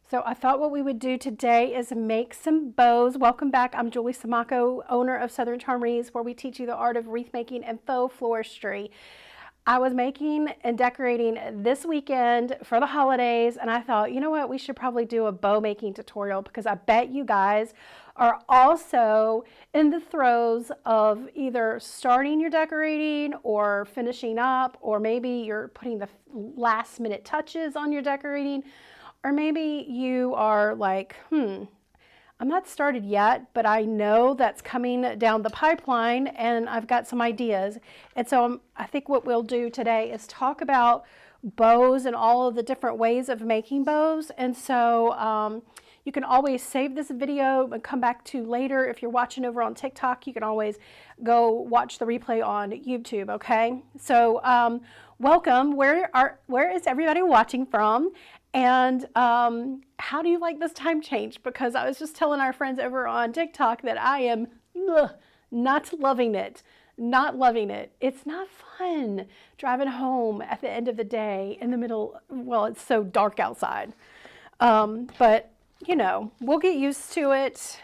So I thought what we would do today is make some bows. Welcome back. I'm Julie Samaco, owner of Southern Charm Wreaths, where we teach you the art of wreath making and faux floristry. I was making and decorating this weekend for the holidays, and I thought, you know what, we should probably do a bow making tutorial because I bet you guys are also in the throes of either starting your decorating or finishing up, or maybe you're putting the last minute touches on your decorating. Or maybe you are like, I'm not started yet, but I know that's coming down the pipeline and I've got some ideas. And so I think what we'll do today is talk about bows and all of the different ways of making bows. And so you can always save this video and come back to later. If you're watching over on TikTok, you can always go watch the replay on YouTube, okay? So welcome. Where is everybody watching from? And how do you like this time change? Because I was just telling our friends over on TikTok that I am not loving it. Not loving it. It's not fun driving home at the end of the day in the middle. Well, it's so dark outside. But, you know, we'll get used to it.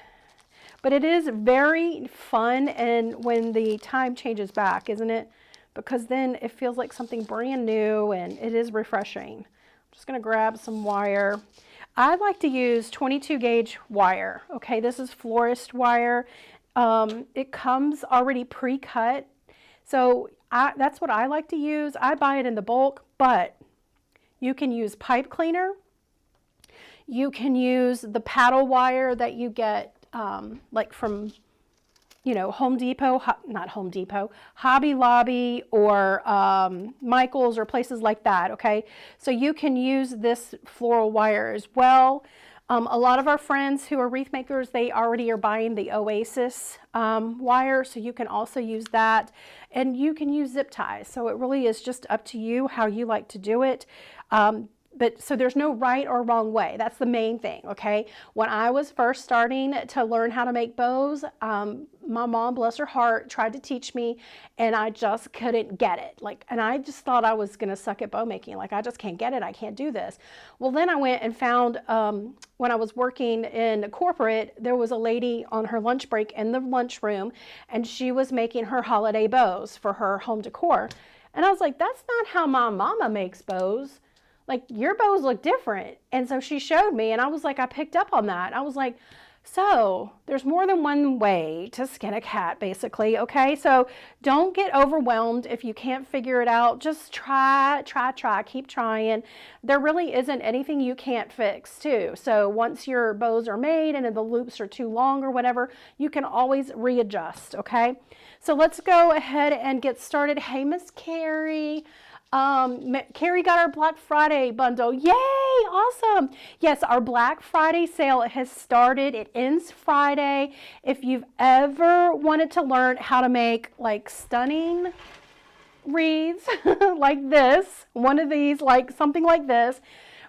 But it is very fun and when the time changes back, isn't it? Because then it feels like something brand new and it is refreshing. Just going to grab some wire. I like to use 22 gauge wire. Okay, this is florist wire. It comes already pre-cut. So that's what I like to use. I buy it in the bulk, but you can use pipe cleaner. You can use the paddle wire that you get like from, you know, Home Depot, not Home Depot, Hobby Lobby or Michael's or places like that, okay? So you can use this floral wire as well. A lot of our friends who are wreath makers, they already are buying the Oasis wire, so you can also use that. And you can use zip ties, so it really is just up to you how you like to do it. But so there's no right or wrong way. That's the main thing, okay? When I was first starting to learn how to make bows, my mom, bless her heart, tried to teach me and I just couldn't get it. And I just thought I was gonna suck at bow making. Like, I just can't get it, I can't do this. Well, then I went and found, when I was working in corporate, there was a lady on her lunch break in the lunchroom and she was making her holiday bows for her home decor. And I was like, that's not how my mama makes bows. Like, your bows look different. And so she showed me and I was like, I picked up on that. I was like, so there's more than one way to skin a cat, basically, okay? So don't get overwhelmed if you can't figure it out. Just try, keep trying. There really isn't anything you can't fix too. So once your bows are made and the loops are too long or whatever, you can always readjust, okay? So let's go ahead and get started. Hey, Miss Carrie. Carrie got our Black Friday bundle. Yay! Awesome. Yes, our Black Friday sale has started. It ends Friday. If you've ever wanted to learn how to make like stunning wreaths like this, one of these, like something like this,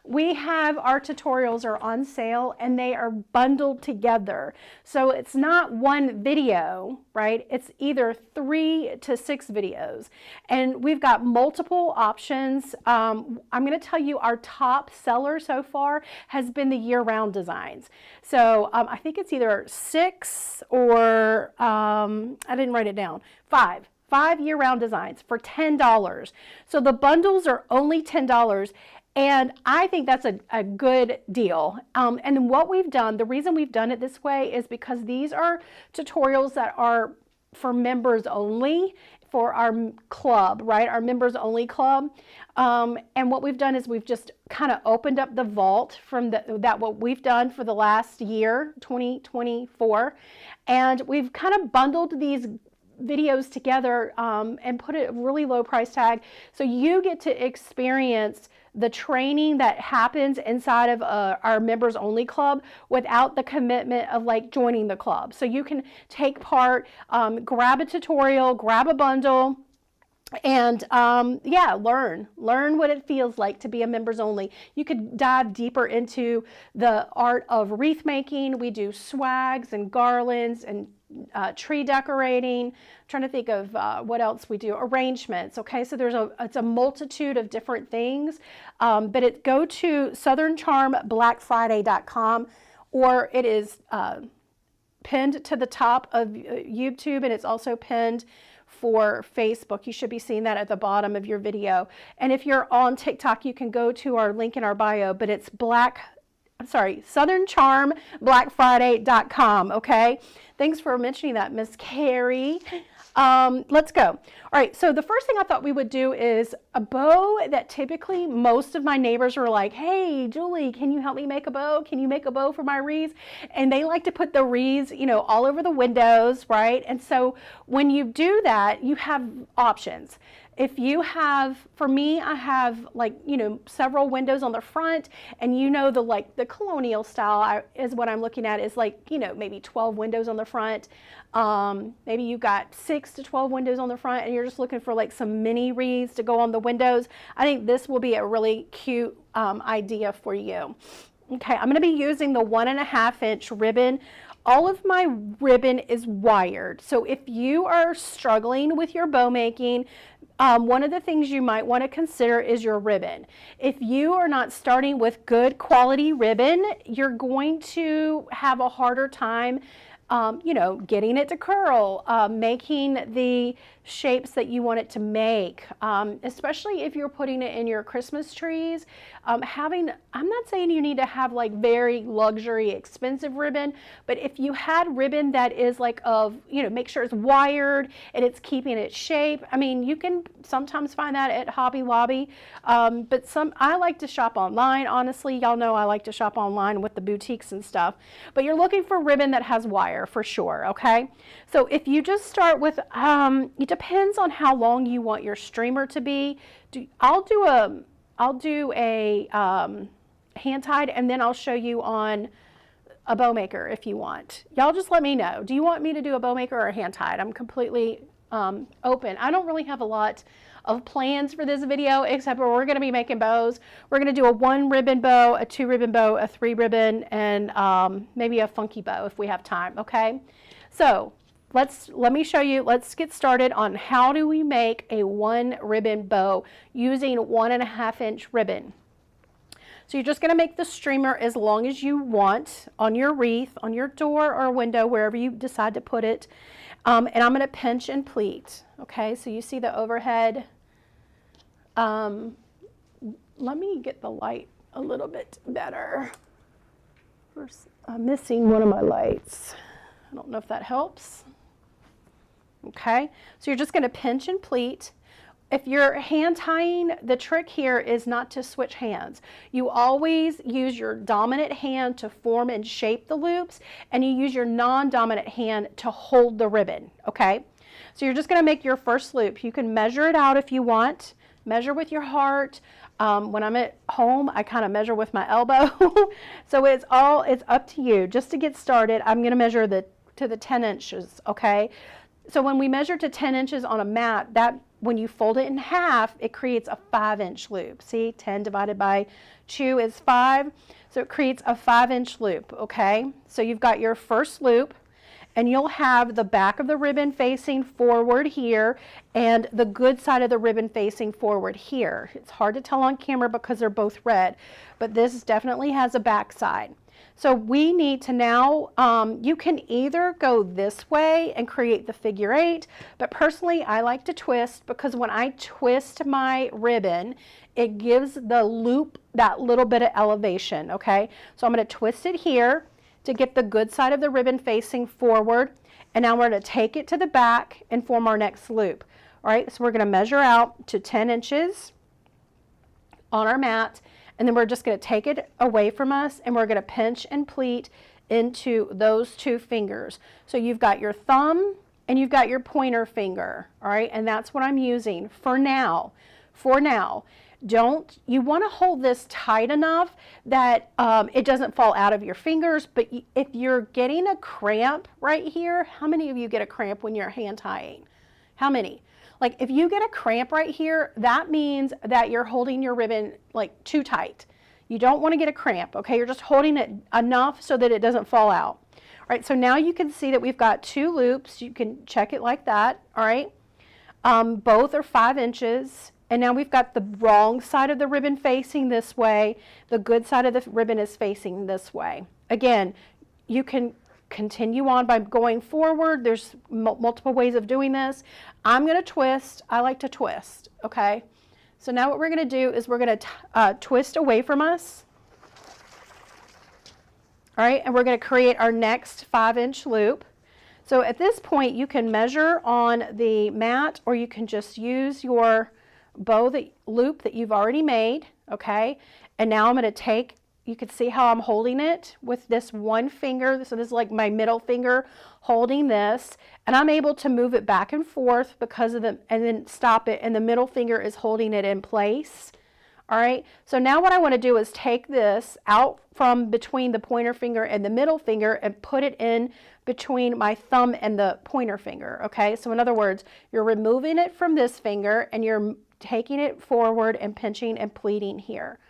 we have our tutorials are on sale and they are bundled together. So it's not one video, right? It's either 3 to 6 videos. And we've got multiple options. I'm going to tell you our top seller so far has been the year-round designs. So I think it's either 6 or, I didn't write it down, 5 year-round designs for $10. So the bundles are only $10. And I think that's a good deal. And what we've done, the reason we've done it this way is because these are tutorials that are for members only, for our club, right? Our members only club. And what we've done is we've just kind of opened up the vault from what we've done for the last year, 2024. And we've kind of bundled these videos together and put a really low price tag. So you get to experience the training that happens inside of our members only club without the commitment of like joining the club. So you can take part, grab a tutorial, grab a bundle, and yeah, learn what it feels like to be a members only. You could dive deeper into the art of wreath making. We do swags and garlands and tree decorating. I'm trying to think of what else we do. Arrangements. Okay, so it's a multitude of different things. But go to southerncharmblackfriday.com, or it is pinned to the top of YouTube, and it's also pinned for Facebook. You should be seeing that at the bottom of your video. And if you're on TikTok, you can go to our link in our bio, but it's southerncharmblackfriday.com. Okay, thanks for mentioning that, Miss Carrie. Let's go. All right, so the first thing I thought we would do is a bow that typically most of my neighbors are like, hey, Julie, can you help me make a bow? Can you make a bow for my wreaths? And they like to put the wreaths, all over the windows, right? And so when you do that, you have options. If you have, for me, I have several windows on the front, and the colonial style is what I'm looking at, is maybe 12 windows on the front. Maybe you've got 6 to 12 windows on the front, and you're just looking for some mini wreaths to go on the windows. I think this will be a really cute idea for you. Okay, I'm going to be using the 1.5 inch ribbon. All of my ribbon is wired. So if you are struggling with your bow making, one of the things you might want to consider is your ribbon. If you are not starting with good quality ribbon, you're going to have a harder time getting it to curl, making the shapes that you want it to make, especially if you're putting it in your Christmas trees. I'm not saying you need to have very luxury expensive ribbon, but if you had ribbon that is make sure it's wired and it's keeping its shape. I mean, you can sometimes find that at Hobby Lobby, but I like to shop online. Honestly, y'all know I like to shop online with the boutiques and stuff, but you're looking for ribbon that has wire for sure. Okay, so if you just start with it depends on how long you want your streamer to be. I'll do a hand tied, and then I'll show you on a bow maker if you want. Y'all just let me know. Do you want me to do a bow maker or a hand tied? I'm completely open. I don't really have a lot of plans for this video, except we're going to be making bows. We're going to do a 1 ribbon bow, a 2 ribbon bow, a 3 ribbon, and maybe a funky bow if we have time. Okay, so let me show you. Let's get started on how do we make a 1 ribbon bow using 1.5 inch ribbon. So you're just going to make the streamer as long as you want on your wreath, on your door or window, wherever you decide to put it. And I'm going to pinch and pleat. Okay, so you see the overhead. Let me get the light a little bit better. First, I'm missing one of my lights. I don't know if that helps. Okay, so you're just going to pinch and pleat. If you're hand tying, the trick here is not to switch hands. You always use your dominant hand to form and shape the loops, and you use your non-dominant hand to hold the ribbon. Okay, so you're just going to make your first loop. You can measure it out if you want. Measure with your heart. When I'm at home, I kind of measure with my elbow. So it's up to you. Just to get started, I'm going to measure to the 10 inches. Okay. So when we measure to 10 inches on a mat, when you fold it in half, it creates a 5 inch loop. See, 10 divided by 2 is 5. So it creates a 5 inch loop. Okay. So you've got your first loop, and you'll have the back of the ribbon facing forward here and the good side of the ribbon facing forward here. It's hard to tell on camera because they're both red, but this definitely has a back side. So we need to now, you can either go this way and create the figure 8, but personally I like to twist, because when I twist my ribbon, it gives the loop that little bit of elevation. Okay, so I'm going to twist it here to get the good side of the ribbon facing forward, and now we're going to take it to the back and form our next loop. All right, so we're going to measure out to 10 inches on our mat, and then we're just going to take it away from us, and we're going to pinch and pleat into those 2 fingers. So you've got your thumb and you've got your pointer finger. All right, and that's what I'm using for now. You want to hold this tight enough that it doesn't fall out of your fingers, but if you're getting a cramp right here, how many of you get a cramp when you're hand tying? How many? Like, if you get a cramp right here, that means that you're holding your ribbon too tight. You don't want to get a cramp. Okay, you're just holding it enough so that it doesn't fall out. right, so now you can see that we've got 2 loops. You can check it like that, all right? Both are 5 inches. And now we've got the wrong side of the ribbon facing this way. The good side of the ribbon is facing this way. Again, you can continue on by going forward. There's multiple ways of doing this. I'm going to twist. I like to twist, okay? So now what we're going to do is we're going to twist away from us. All right, and we're going to create our next 5-inch loop. So at this point, you can measure on the mat, or you can just use your loop that you've already made, okay? And now I'm going to take, you can see how I'm holding it with this one finger. So this is like my middle finger holding this, and I'm able to move it back and forth because of the, and then stop it, and the middle finger is holding it in place. All right, so now what I want to do is take this out from between the pointer finger and the middle finger and put it in between my thumb and the pointer finger, okay? So in other words, you're removing it from this finger and you're taking it forward and pinching and pleating here,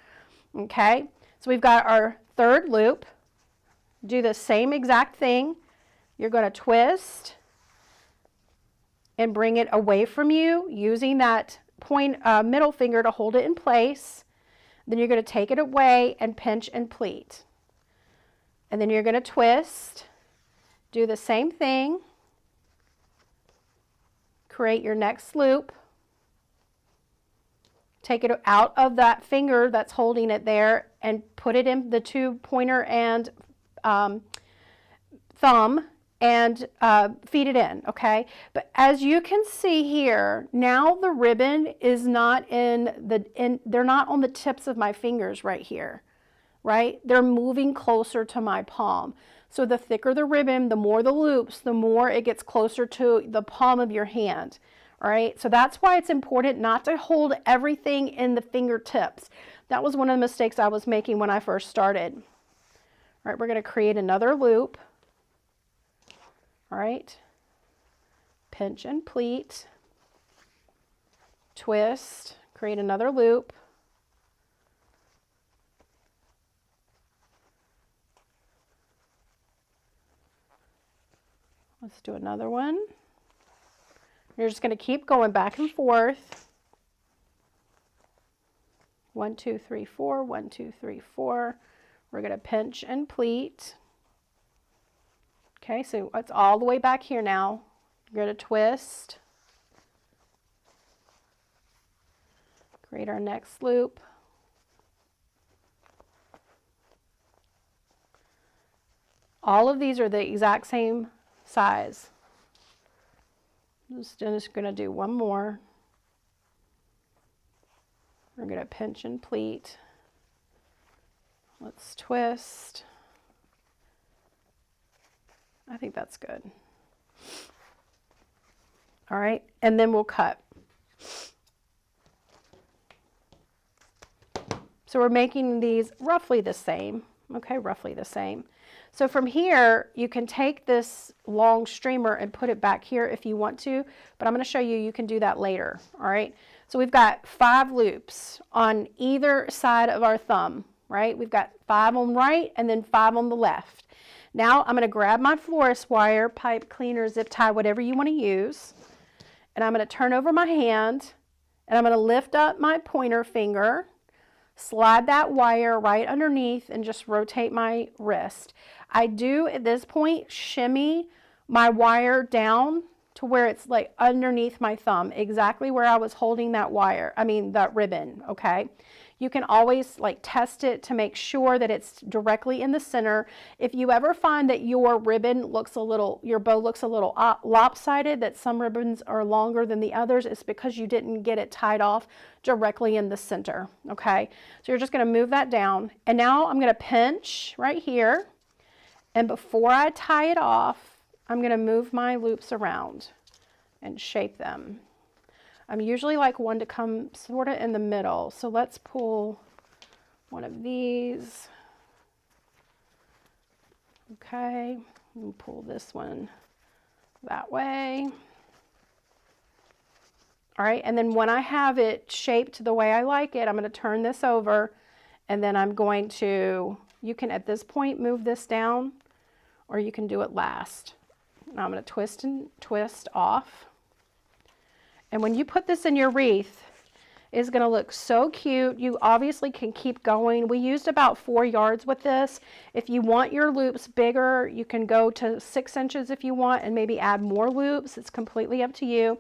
okay? So we've got our 3rd loop. Do the same exact thing. You're going to twist and bring it away from you using that middle finger to hold it in place. Then you're going to take it away and pinch and pleat. And then you're going to twist, do the same thing, create your next loop, take it out of that finger that's holding it there and put it in the 2 pointer and thumb and feed it in, okay? But as you can see here, now the ribbon is not they're not on the tips of my fingers right here, right? They're moving closer to my palm. So the thicker the ribbon, the more the loops, the more it gets closer to the palm of your hand, all right? So that's why it's important not to hold everything in the fingertips. That was one of the mistakes I was making when I first started. All right, we're going to create another loop. All right, pinch and pleat, twist, create another loop, let's do another one. You're just going to keep going back and forth. 1, 2, 3, 4, 1, 2, 3, 4. We're going to pinch and pleat. Okay, so it's all the way back here now. You're going to twist, create our next loop, all of these are the exact same size. I'm just going to do one more. We're going to pinch and pleat. Let's twist. I think that's good. All right, and then we'll cut. So we're making these roughly the same, okay, roughly the same. So from here, you can take this long streamer and put it back here if you want to, but I'm going to show you, you can do that later, all right? So we've got 5 loops on either side of our thumb, right? We've got 5 on right and then 5 on the left. Now I'm going to grab my florist wire, pipe cleaner, zip tie, whatever you want to use, and I'm going to turn over my hand, and I'm going to lift up my pointer finger, slide that wire right underneath, and just rotate my wrist. I do, at this point, shimmy my wire down to where it's like underneath my thumb, exactly where I was holding that wire, that ribbon, okay? You can always like test it to make sure that it's directly in the center. If you ever find that your ribbon looks a little, your bow looks a little lopsided, that some ribbons are longer than the others, it's because you didn't get it tied off directly in the center, okay? So you're just gonna move that down. And now I'm gonna pinch right here. And before I tie it off, I'm gonna move my loops around and shape them. I'm usually like one to come sort of in the middle. So let's pull one of these. Okay, and pull this one that way. All right, and then when I have it shaped the way I like it, I'm going to turn this over, and then I'm going to, you can at this point move this down or you can do it last. Now I'm going to twist and twist off. And when you put this in your wreath, it's going to look so cute. You obviously can keep going. We used about 4 yards with this. If you want your loops bigger, you can go to 6 inches if you want and maybe add more loops. It's completely up to you.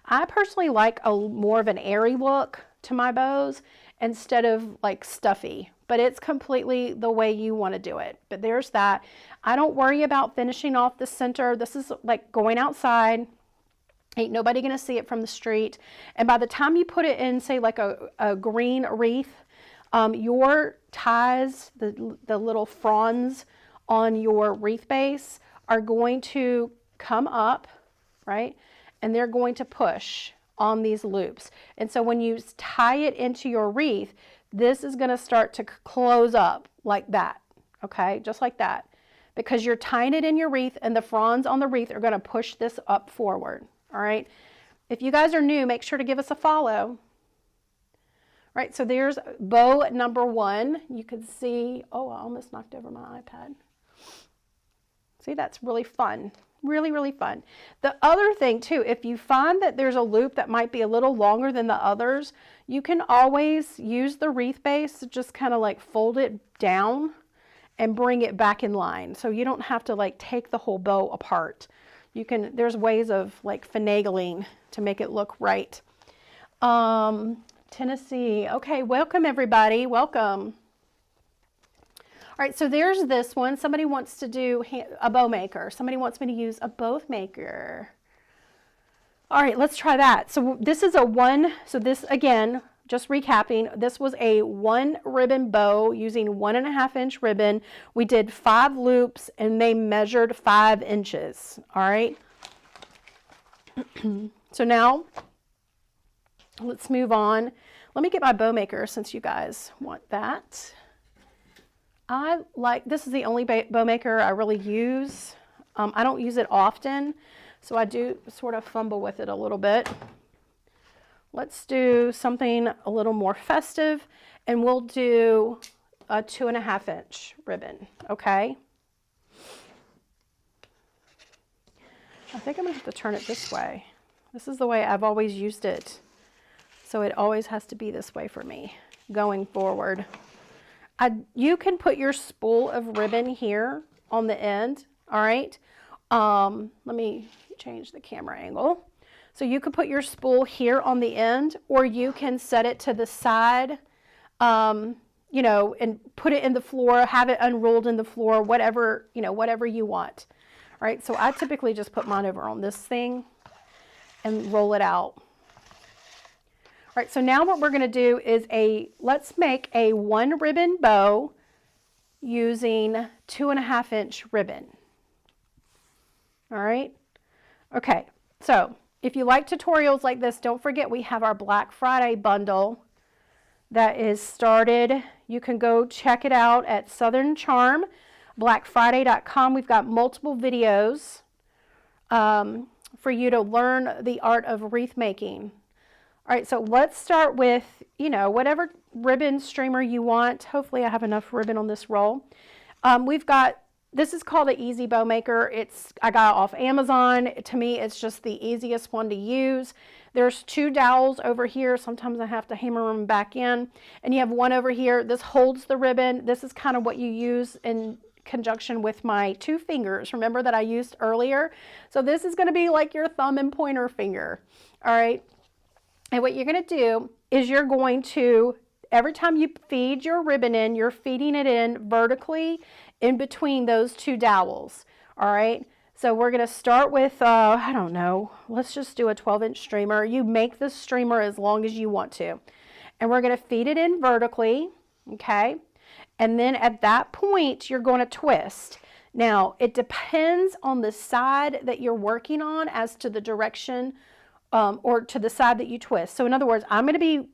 I personally like a more of an airy look to my bows instead of like stuffy, but it's completely the way you want to do it. But there's that. I don't worry about finishing off the center. This is like going outside. Ain't nobody gonna see it from the street. And by the time you put it in, say like a green wreath, your ties, the little fronds on your wreath base are going to come up, right? And they're going to push on these loops. And so when you tie it into your wreath, this is gonna start to close up like that, okay? Just like that. Because you're tying it in your wreath and the fronds on the wreath are gonna push this up forward. All right, if you guys are new, make sure to give us a follow. All right, so there's bow number 1. You can see, oh, I almost knocked over my iPad. See, that's really fun, really, really fun. The other thing too, if you find that there's a loop that might be a little longer than the others, you can always use the wreath base to just kind of like fold it down and bring it back in line. So you don't have to like take the whole bow apart. You can, there's ways of like finagling to make it look right. Tennessee. Okay, welcome everybody, welcome. All right, so there's this one. Somebody wants to do a bow maker. Somebody wants me to use a bow maker. All right, let's try that. So this is a one, so this again, just recapping, this was a 1 ribbon bow using 1.5 inch ribbon. We did 5 loops and they measured 5 inches. All right. So now let's move on. Let me get my bow maker since you guys want that. I like, this is the only bow maker I really use. I don't use it often, so I do sort of fumble with it a little bit. Let's do something a little more festive, and we'll do a 2.5 inch ribbon, okay? I think I'm gonna have to turn it this way. This is the way I've always used it. So it always has to be this way for me going forward. You can put your spool of ribbon here on the end, all right? Let me change the camera angle. So you could put your spool here on the end, or you can set it to the side, you know, and put it in the floor, have it unrolled in the floor, whatever, you know, whatever you want. All right, so I typically just put mine over on this thing and roll it out. All right, so now what we're gonna do is let's make a 1 ribbon bow using 2.5 inch ribbon. All right, okay, so if you like tutorials like this, don't forget we have our Black Friday bundle that is started. You can go check it out at Southern Charm, blackfriday.com. We've got multiple videos for you to learn the art of wreath making. All right, so let's start with, you know, whatever ribbon streamer you want. Hopefully I have enough ribbon on this roll. This is called an Easy Bow Maker. I got it off Amazon. To me, it's just the easiest one to use. There's 2 dowels over here. Sometimes I have to hammer them back in. And you have one over here. This holds the ribbon. This is kind of what you use in conjunction with my 2 fingers. Remember that I used earlier? So this is gonna be like your thumb and pointer finger, all right? And what you're gonna do is you're going to, every time you feed your ribbon in, you're feeding it in vertically in between those 2 dowels, all right? So we're gonna start with, I don't know, let's just do a 12-inch streamer. You make the streamer as long as you want to. And we're gonna feed it in vertically, okay? And then at that point, you're gonna twist. Now, it depends on the side that you're working on as to the direction or to the side that you twist. So in other words,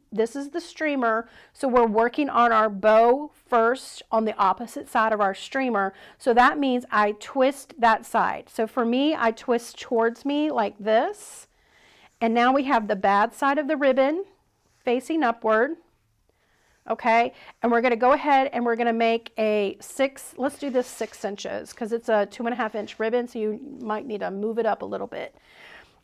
this is the streamer, so we're working on our bow first on the opposite side of our streamer. So that means I twist that side. So for me, I twist towards me like this. And now we have the bad side of the ribbon facing upward. Okay, and we're going to go ahead and we're going to make a let's do this 6 inches because it's a 2.5 inch ribbon, so you might need to move it up a little bit.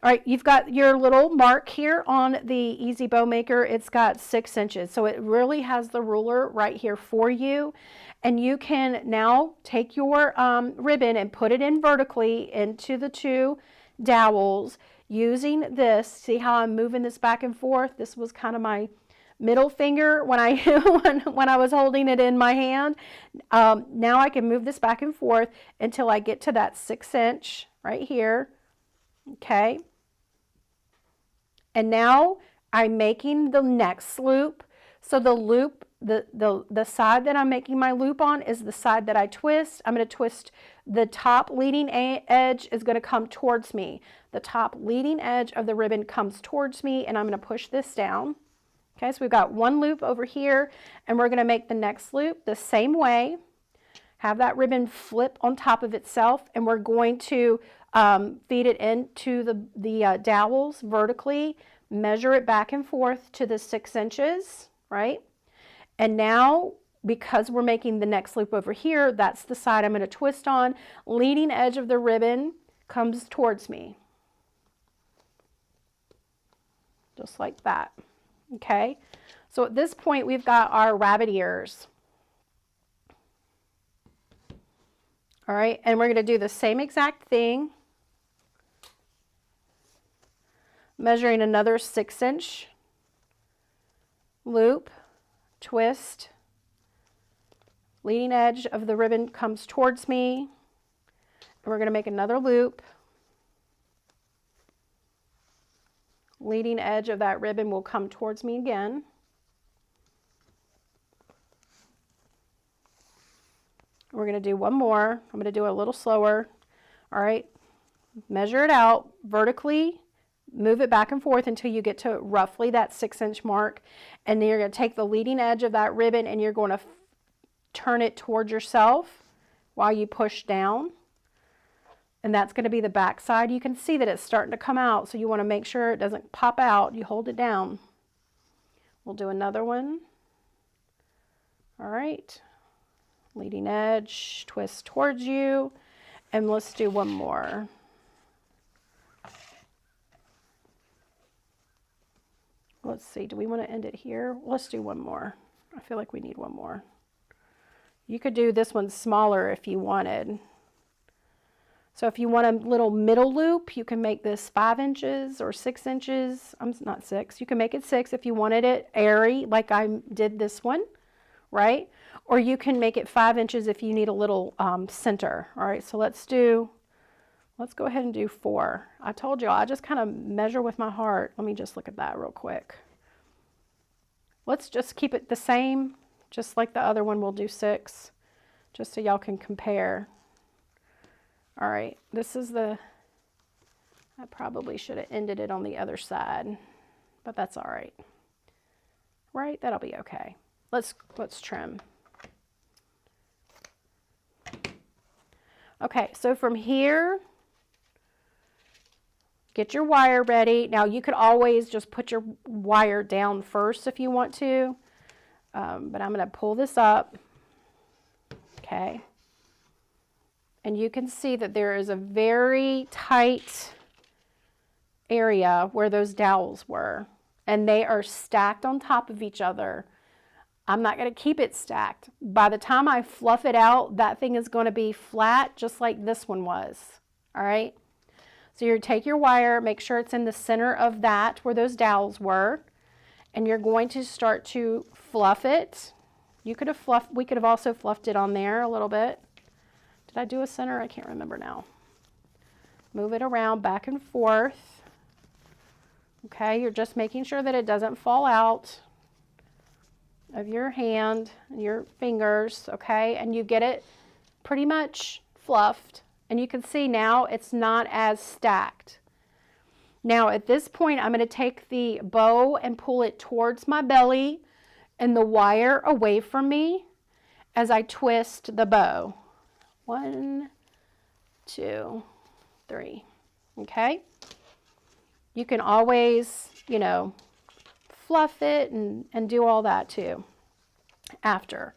All right, you've got your little mark here on the Easy Bow Maker. It's got 6 inches, so it really has the ruler right here for you. And you can now take your ribbon and put it in vertically into the 2 dowels using this. See how I'm moving this back and forth? This was kind of my middle finger when I when I was holding it in my hand. Now I can move this back and forth until I get to that 6 inch right here. Okay. And now I'm making the next loop. So the loop, the side that I'm making my loop on is the side that I twist. I'm going to twist the top leading edge is going to come towards me. The top leading edge of the ribbon comes towards me, and I'm going to push this down. Okay, so we've got one loop over here, and we're going to make the next loop the same way. Have that ribbon flip on top of itself, and we're going to feed it into the dowels vertically, measure it back and forth to the 6 inches, right? And now, because we're making the next loop over here, that's the side I'm going to twist on. Leading edge of the ribbon comes towards me. Just like that. Okay? So at this point, we've got our rabbit ears. All right, and we're going to do the same exact thing. Measuring another 6 inch loop, twist, leading edge of the ribbon comes towards me, and we're going to make another loop. Leading edge of that ribbon will come towards me again. We're going to do one more. I'm going to do it a little slower. All right, measure it out vertically. Move it back and forth until you get to roughly that 6 inch mark. And then you're going to take the leading edge of that ribbon and you're going to turn it towards yourself while you push down. And that's going to be the back side. You can see that it's starting to come out, so you want to make sure it doesn't pop out. You hold it down. We'll do another one. All right. Leading edge, twist towards you. And let's do one more. Let's see, do we want to end it here? Let's do one more. I feel like we need one more. You could do this one smaller if you wanted. So if you want a little middle loop, you can make this 5 inches or 6 inches. Not 6. You can make it 6 if you wanted it airy, like I did this one, right? Or you can make it 5 inches if you need a little center. All right, so let's go ahead and do 4. I told you, I just kind of measure with my heart. Let me just look at that real quick. Let's just keep it the same, just like the other one. We'll do 6, just so y'all can compare. All right, this is I probably should have ended it on the other side, but that's all right. Right, that'll be okay. Let's trim. Okay, so from here, get your wire ready. Now you could always just put your wire down first if you want to, but I'm going to pull this up. Okay. And you can see that there is a very tight area where those dowels were, and they are stacked on top of each other. I'm not going to keep it stacked. By the time I fluff it out, that thing is going to be flat, just like this one was. All right. So you take your wire, make sure it's in the center of that where those dowels were, and you're going to start to fluff it. We could have also fluffed it on there a little bit. Did I do a center? I can't remember now. Move it around back and forth. Okay, you're just making sure that it doesn't fall out of your hand, your fingers, okay? And you get it pretty much fluffed. And you can see now it's not as stacked. Now at this point, I'm going to take the bow and pull it towards my belly and the wire away from me as I twist the bow. 1, 2, 3. Okay? You can always, fluff it and do all that too. after.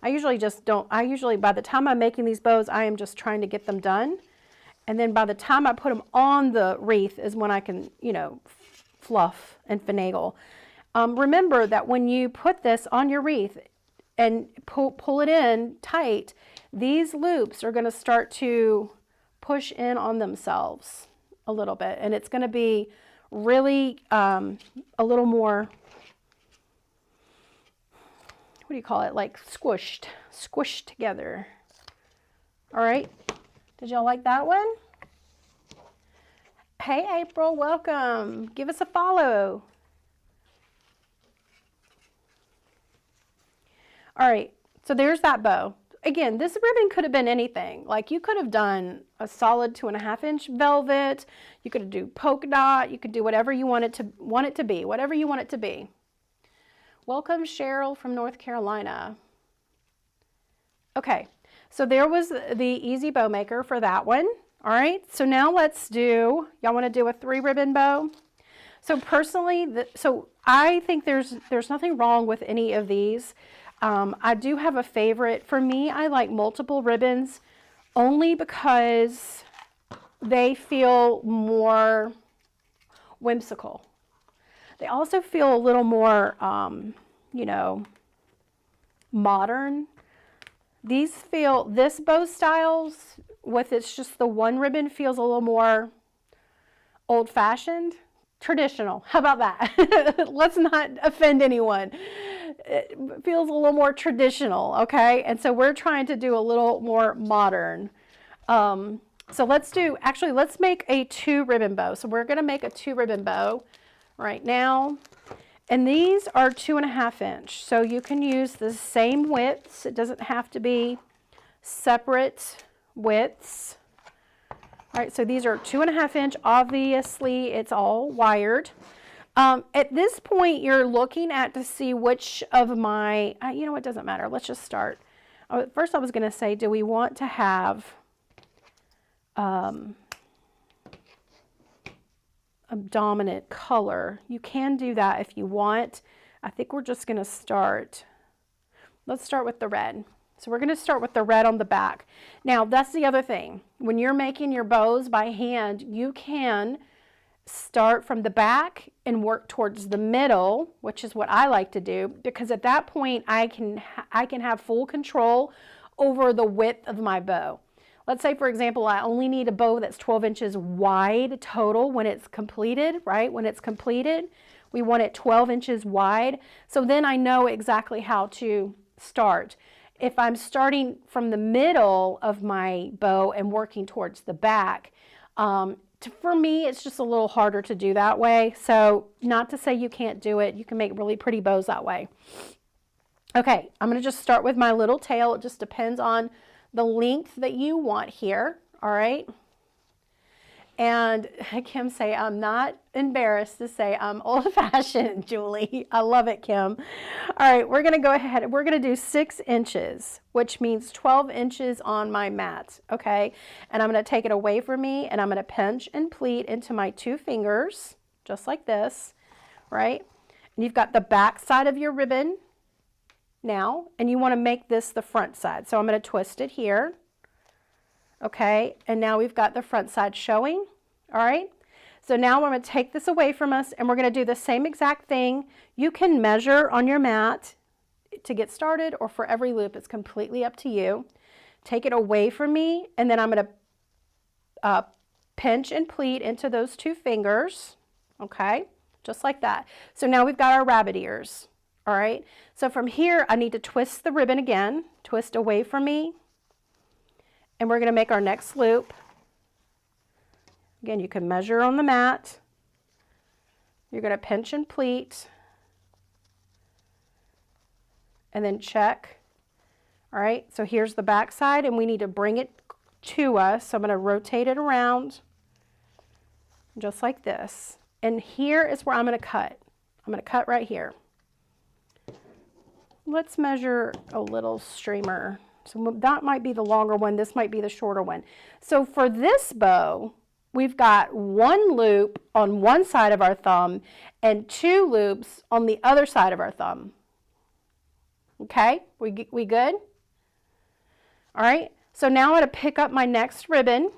I usually just don't, by the time I'm making these bows, I am just trying to get them done. And then by the time I put them on the wreath is when I can, you know, fluff and finagle. Remember that when you put this on your wreath and pull it in tight, these loops are going to start to push in on themselves a little bit. And it's going to be really a little more, what do you call it, like squished together. All right, did y'all like that one? Hey April, welcome. Give us a follow. All right, so there's that bow. Again, this ribbon could have been anything. Like you could have done a solid 2.5-inch velvet. You could do polka dot. You could do whatever you want it to be, whatever you want it to be. Welcome Cheryl from North Carolina. Okay, so there was the easy bow maker for that one. All right, so now let's do, y'all want to do a 3-ribbon bow? So personally, so I think there's nothing wrong with any of these. I do have a favorite. For me, I like multiple ribbons only because they feel more whimsical. They also feel a little more, you know, modern. This bow styles with it's just the one ribbon feels a little more old-fashioned, traditional. How about that? Let's not offend anyone. It feels a little more traditional, okay? And so we're trying to do a little more modern. So let's make a 2-ribbon bow. So we're going to make a 2-ribbon bow right now. And these are 2.5-inch. So you can use the same widths. It doesn't have to be separate widths. All right, so these are 2.5-inch. Obviously, it's all wired. At this point, you're looking at to see which of my, you know, it doesn't matter. Let's just start. First, I was going to say, do we want to have a dominant color? You can do that if you want. I think we're just going to start. Let's start with the red. So we're going to start with the red on the back. Now, that's the other thing. When you're making your bows by hand, you can start from the back and work towards the middle, which is what I like to do, because at that point I can have full control over the width of my bow. Let's say, for example, I only need a bow that's 12 inches wide total when it's completed, right? When it's completed, we want it 12 inches wide. So then I know exactly how to start. If I'm starting from the middle of my bow and working towards the back, for me, it's just a little harder to do that way. So not to say you can't do it. You can make really pretty bows that way. Okay, I'm going to just start with my little tail. It just depends on the length that you want here. All right. And Kim say, I'm not embarrassed to say I'm old-fashioned, Julie. I love it, Kim. All right, we're going to go ahead. We're going to do 6 inches, which means 12 inches on my mat, okay? And I'm going to take it away from me, and I'm going to pinch and pleat into my 2 fingers, just like this, right? And you've got the back side of your ribbon now, and you want to make this the front side. So I'm going to twist it here. Okay, and now we've got the front side showing. All right, so now we're going to take this away from us and we're going to do the same exact thing. You can measure on your mat to get started, or for every loop, it's completely up to you. Take it away from me, and then I'm going to pinch and pleat into those 2 fingers. Okay, just like that. So now we've got our rabbit ears. All right, so from here, I need to twist the ribbon again, twist away from me. And we're going to make our next loop. Again, you can measure on the mat. You're going to pinch and pleat. And then check. All right, so here's the back side, and we need to bring it to us. So I'm going to rotate it around just like this. And here is where I'm going to cut. I'm going to cut right here. Let's measure a little streamer. So that might be the longer one. This might be the shorter one. So for this bow, we've got 1 loop on one side of our thumb and 2 loops on the other side of our thumb. Okay, we good? All right, so now I'm going to pick up my next ribbon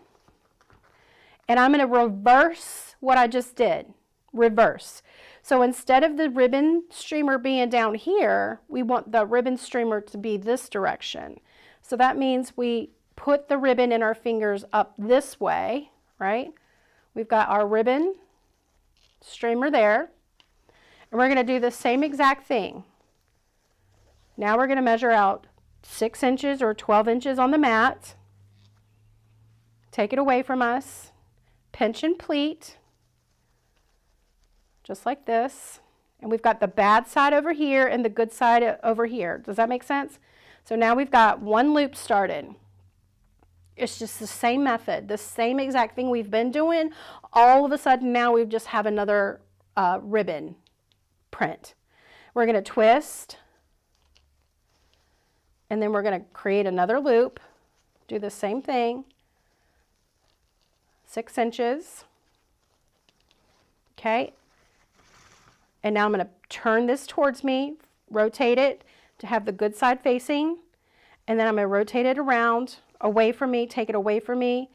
and I'm going to reverse what I just did. Reverse. So instead of the ribbon streamer being down here, we want the ribbon streamer to be this direction. So that means we put the ribbon in our fingers up this way, right? We've got our ribbon streamer there, and we're going to do the same exact thing. Now we're going to measure out 6 inches or 12 inches on the mat. Take it away from us. Pinch and pleat, just like this. And we've got the bad side over here and the good side over here. Does that make sense? So now we've got one loop started. It's just the same method, the same exact thing we've been doing. All of a sudden now we just have another ribbon print. We're going to twist, and then we're going to create another loop. Do the same thing. 6 inches. Okay. And now I'm going to turn this towards me, rotate it to have the good side facing, and then I'm going to rotate it around, away from me, take it away from me,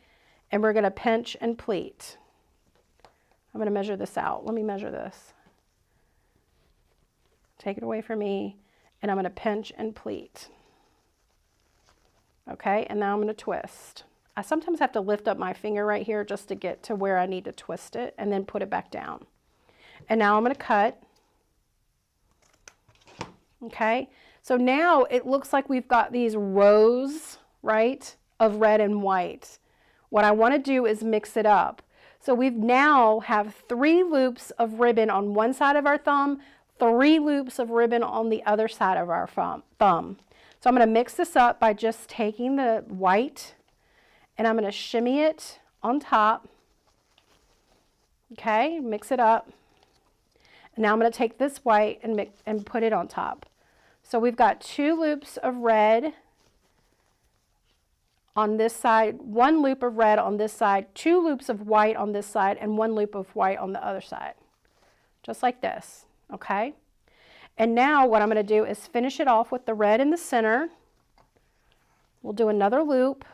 and we're going to pinch and pleat. I'm going to measure this out. Let me measure this. Take it away from me, and I'm going to pinch and pleat. Okay, and now I'm going to twist. I sometimes have to lift up my finger right here just to get to where I need to twist it, and then put it back down. And now I'm going to cut. Okay, so now it looks like we've got these rows, right, of red and white. What I want to do is mix it up. So we now have 3 loops of ribbon on one side of our thumb, 3 loops of ribbon on the other side of our thumb. So I'm going to mix this up by just taking the white and I'm going to shimmy it on top. Okay, mix it up. And now I'm going to take this white and put it on top. So we've got 2 loops of red on this side, 1 loop of red on this side, 2 loops of white on this side, and 1 loop of white on the other side. Just like this, okay? And now what I'm going to do is finish it off with the red in the center. We'll do another loop.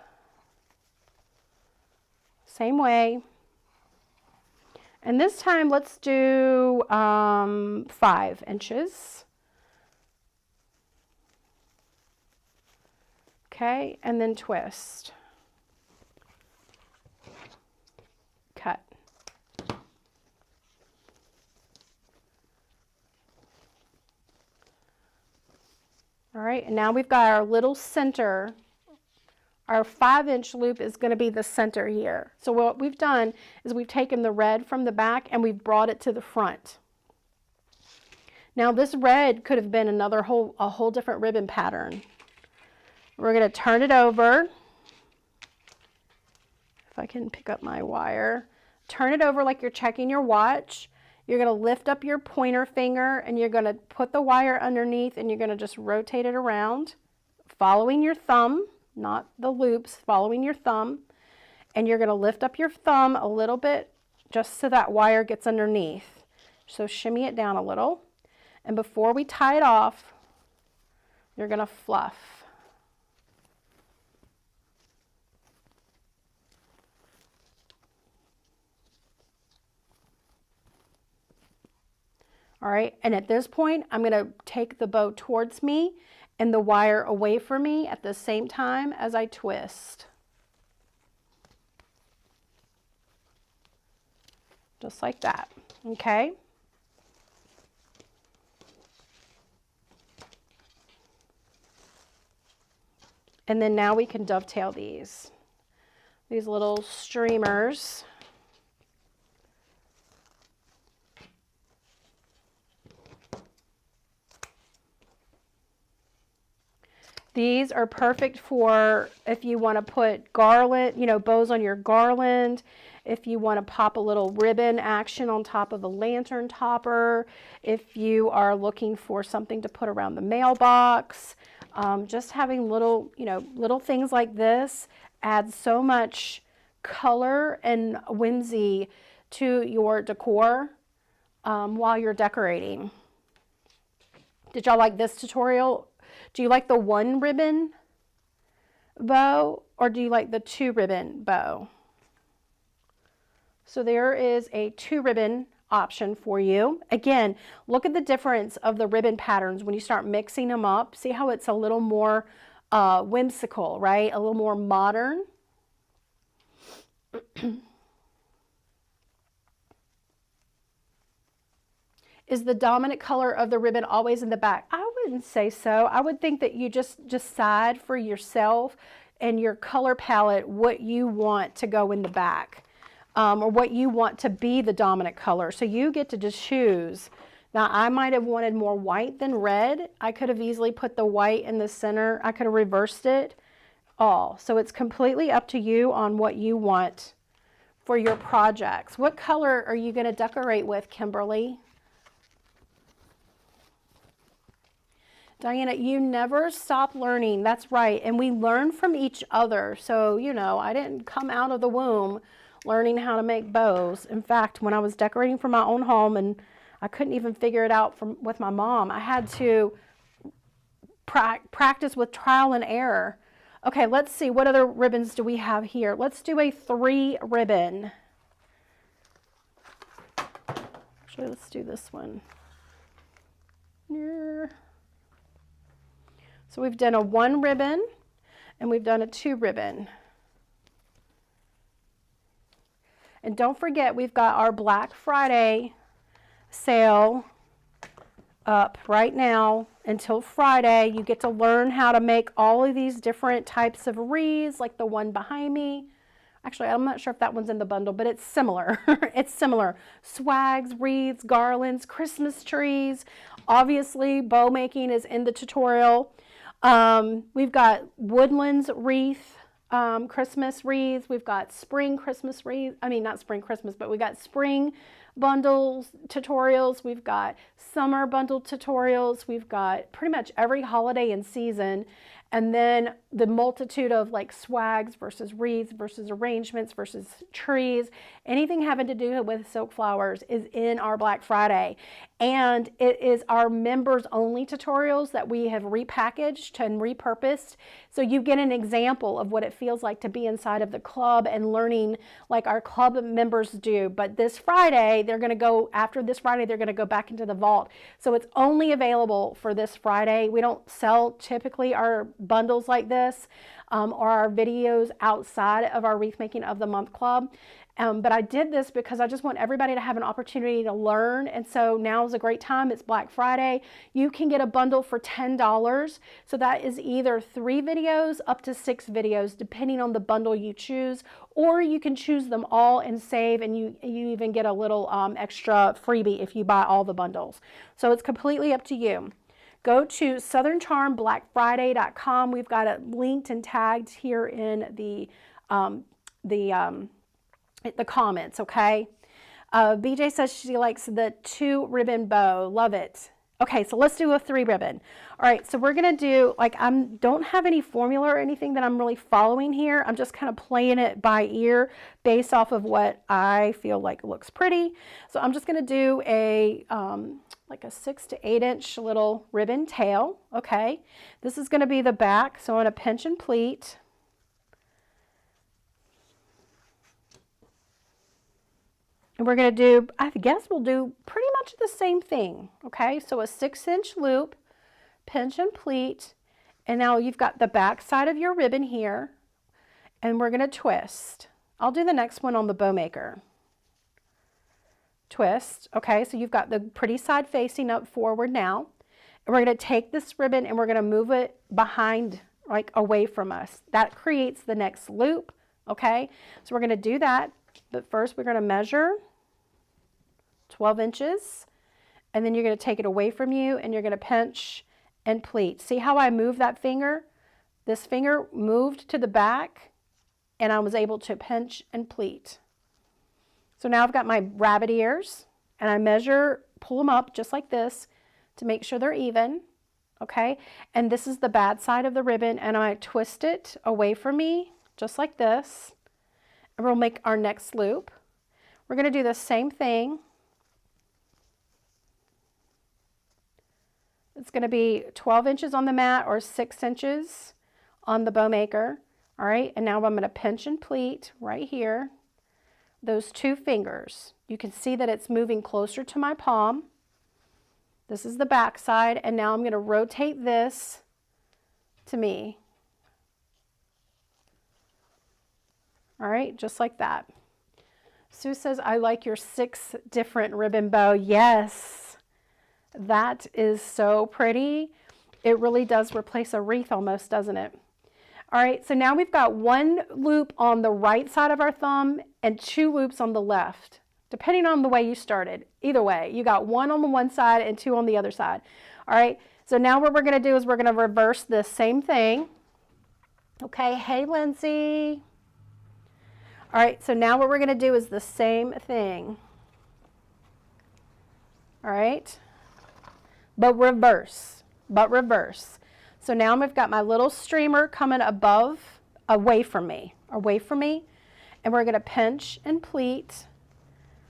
Same way. And this time let's do 5 inches. Okay, and then twist. Cut. All right, and now we've got our little center. Our 5-inch loop is going to be the center here. So what we've done is we've taken the red from the back and we've brought it to the front. Now this red could have been a whole different ribbon pattern. We're going to turn it over. If I can pick up my wire. Turn it over like you're checking your watch. You're going to lift up your pointer finger and you're going to put the wire underneath and you're going to just rotate it around, following your thumb, not the loops, following your thumb. And you're going to lift up your thumb a little bit just so that wire gets underneath. So shimmy it down a little. And before we tie it off, you're going to fluff. All right, and at this point, I'm going to take the bow towards me and the wire away from me at the same time as I twist. Just like that, okay? And then now we can dovetail these little streamers. These are perfect for if you want to put garland, bows on your garland, if you want to pop a little ribbon action on top of a lantern topper, if you are looking for something to put around the mailbox. Just having little things like this adds so much color and whimsy to your decor while you're decorating. Did y'all like this tutorial? Do you like the 1 ribbon bow or do you like the 2 ribbon bow? So there is a 2 ribbon option for you. Again, look at the difference of the ribbon patterns when you start mixing them up. See how it's a little more whimsical, right? A little more modern. Is the dominant color of the ribbon always in the back? I wouldn't say so. I would think that you just decide for yourself and your color palette what you want to go in the back. Or what you want to be the dominant color. So you get to just choose. Now I might have wanted more white than red. I could have easily put the white in the center. I could have reversed it all. So it's completely up to you on what you want for your projects. What color are you going to decorate with, Kimberly? Diana, you never stop learning. That's right. And we learn from each other. So, you know, I didn't come out of the womb learning how to make bows. In fact, when I was decorating for my own home and I couldn't even figure it out with my mom, I had to practice with trial and error. Okay, let's see. What other ribbons do we have here? Let's do a 3 ribbon. Actually, let's do this one. So we've done a 1 ribbon and we've done a 2 ribbon. And don't forget, we've got our Black Friday sale up right now until Friday. You get to learn how to make all of these different types of wreaths, like the one behind me. Actually, I'm not sure if that one's in the bundle, but it's similar. It's similar. Swags, wreaths, garlands, Christmas trees. Obviously, bow making is in the tutorial. We've got woodlands wreath. Christmas wreaths. We've got spring Christmas wreaths. I mean, not spring Christmas, but we got spring bundles tutorials. We've got summer bundle tutorials. We've got pretty much every holiday and season. And then the multitude of like swags versus wreaths versus arrangements versus trees. Anything having to do with silk flowers is in our Black Friday. And it is our members only tutorials that we have repackaged and repurposed. So you get an example of what it feels like to be inside of the club and learning like our club members do. But this Friday, they're going to go, after this Friday, they're going to go back into the vault. So it's only available for this Friday. We don't sell typically our bundles like this or our videos outside of our Wreath Making of the Month Club. But I did this because I just want everybody to have an opportunity to learn. And so now is a great time. It's Black Friday. You can get a bundle for $10. So that is either 3 videos up to 6 videos, depending on the bundle you choose, or you can choose them all and save, and you even get a little extra freebie if you buy all the bundles. So it's completely up to you. Go to southerncharmblackfriday.com. We've got it linked and tagged here in the comments, okay? BJ says she likes the 2 ribbon bow. Love it. Okay, so let's do a 3 ribbon. All right, so we're gonna do, like, don't have any formula or anything that I'm really following here. I'm just kind of playing it by ear based off of what I feel like looks pretty. So I'm just gonna do a, like a 6 to 8 inch little ribbon tail, okay? This is gonna be the back, so I'm gonna pinch and pleat. And we're going to do, I guess we'll do pretty much the same thing, okay? So a 6-inch loop, pinch and pleat, and now you've got the back side of your ribbon here, and we're going to twist. I'll do the next one on the bow maker. Twist, okay? So you've got the pretty side facing up forward now, and we're going to take this ribbon and we're going to move it behind, like away from us. That creates the next loop, okay? So we're going to do that. But first we're going to measure 12 inches and then you're going to take it away from you and you're going to pinch and pleat. See how I move that finger? This finger moved to the back and I was able to pinch and pleat. So now I've got my rabbit ears and I measure, pull them up just like this to make sure they're even, okay? And this is the bad side of the ribbon and I twist it away from me just like this. And we'll make our next loop. We're going to do the same thing. It's going to be 12 inches on the mat or 6 inches on the bow maker. All right, and now I'm going to pinch and pleat right here, those 2 fingers. You can see that it's moving closer to my palm. This is the back side, and now I'm going to rotate this to me. All right, just like that. Sue says, I like your 6 different ribbon bow. Yes, that is so pretty. It really does replace a wreath almost, doesn't it? All right, so now we've got 1 loop on the right side of our thumb and 2 loops on the left, depending on the way you started. Either way, you got 1 on the one side and 2 on the other side. All right, so now what we're going to do is we're going to reverse this same thing. Okay, hey, Lindsay. All right, so now what we're going to do is the same thing. All right, but reverse, So now I've got my little streamer coming away from me, and we're going to pinch and pleat.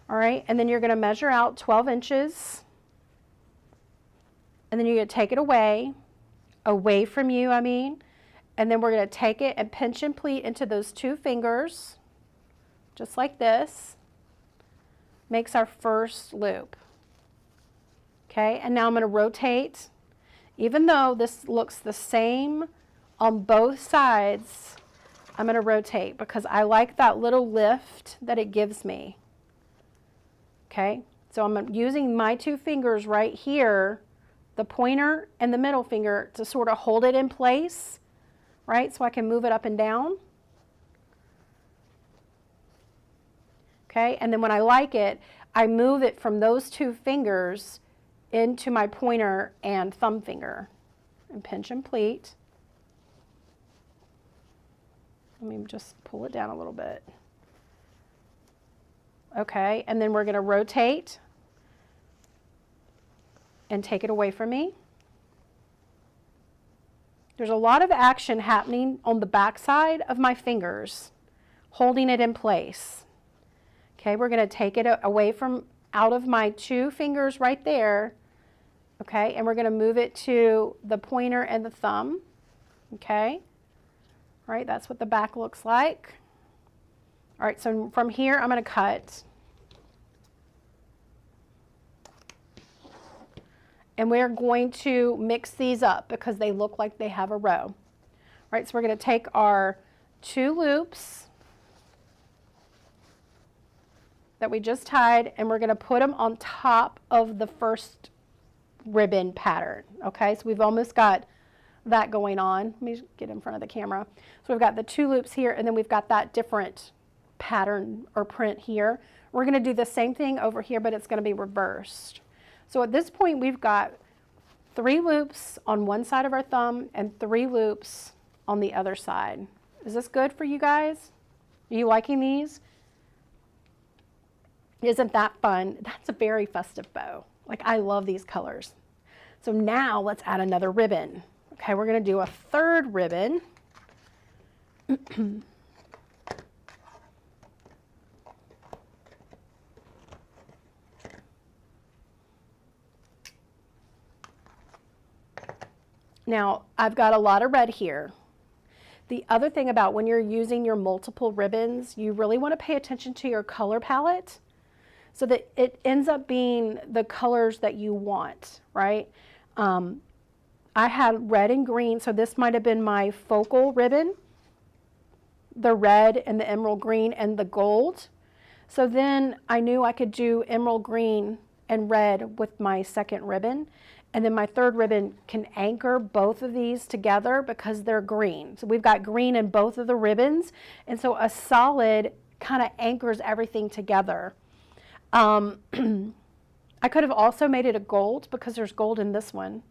All right, and then you're going to measure out 12 inches, and then you're going to take it away from you, and then we're going to take it and pinch and pleat into those 2 fingers, just like this. Makes our first loop. Okay, and now I'm going to rotate. Even though this looks the same on both sides, I'm going to rotate because I like that little lift that it gives me. Okay, so I'm using my 2 fingers right here, the pointer and the middle finger, to sort of hold it in place, right? So I can move it up and down. Okay, and then when I like it, I move it from those 2 fingers into my pointer and thumb finger and pinch and pleat. Let me just pull it down a little bit. Okay, and then we're going to rotate and take it away from me. There's a lot of action happening on the back side of my fingers, holding it in place. Okay, we're going to take it away from out of my 2 fingers right there. Okay, and we're going to move it to the pointer and the thumb. Okay, all right, that's what the back looks like. All right, so from here I'm going to cut. And we're going to mix these up because they look like they have a row. All right, so we're going to take our 2 loops that we just tied, and we're going to put them on top of the first ribbon pattern. Okay, so we've almost got that going on. Let me get in front of the camera. So we've got the 2 loops here, and then we've got that different pattern or print here. We're going to do the same thing over here, but it's going to be reversed. So at this point, we've got 3 loops on one side of our thumb and 3 loops on the other side. Is this good for you guys? Are you liking these? Isn't that fun? That's a very festive bow. Like, I love these colors. So now let's add another ribbon. Okay, we're going to do a 3rd ribbon. Now, I've got a lot of red here. The other thing about when you're using your multiple ribbons, you really want to pay attention to your color palette so that it ends up being the colors that you want, right? I had red and green, so this might have been my focal ribbon, the red and the emerald green and the gold. So then I knew I could do emerald green and red with my 2nd ribbon. And then my 3rd ribbon can anchor both of these together because they're green. So we've got green in both of the ribbons. And so a solid kind of anchors everything together. I could have also made it a gold because there's gold in this one.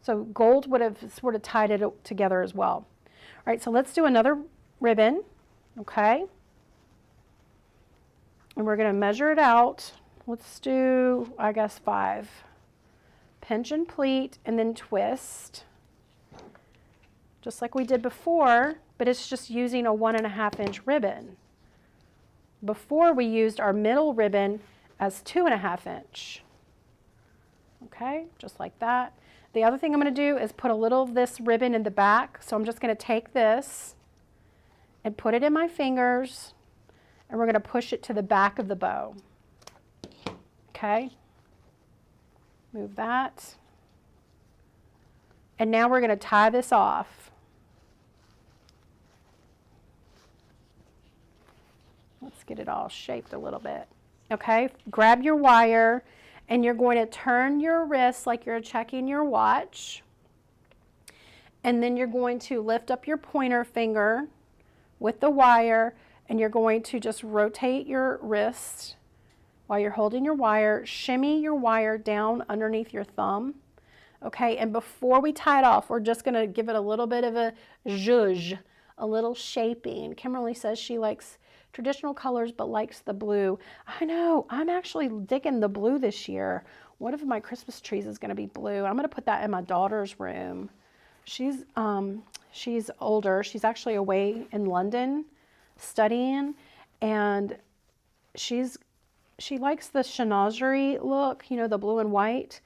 So gold would have sort of tied it together as well. All right, so let's do another ribbon, okay? And we're going to measure it out. Let's do, I guess, 5. Pinch and pleat and then twist, just like we did before, but it's just using a 1.5 inch ribbon. Before we used our middle ribbon as 2.5 inch. Okay, just like that. The other thing I'm going to do is put a little of this ribbon in the back. So I'm just going to take this and put it in my fingers, and we're going to push it to the back of the bow. Okay. Move that. And now we're going to tie this off. Let's get it all shaped a little bit. Okay, grab your wire and you're going to turn your wrist like you're checking your watch. And then you're going to lift up your pointer finger with the wire, and you're going to just rotate your wrist while you're holding your wire. Shimmy your wire down underneath your thumb. Okay, and before we tie it off, we're just going to give it a little bit of a zhuzh, a little shaping. Kimberly says she likes traditional colors but likes the blue. I know, I'm actually digging the blue this year. One of my Christmas trees is going to be blue. I'm going to put that in my daughter's room. She's older. She's actually away in London studying, and she likes the chinoiserie look, you know, the blue and white.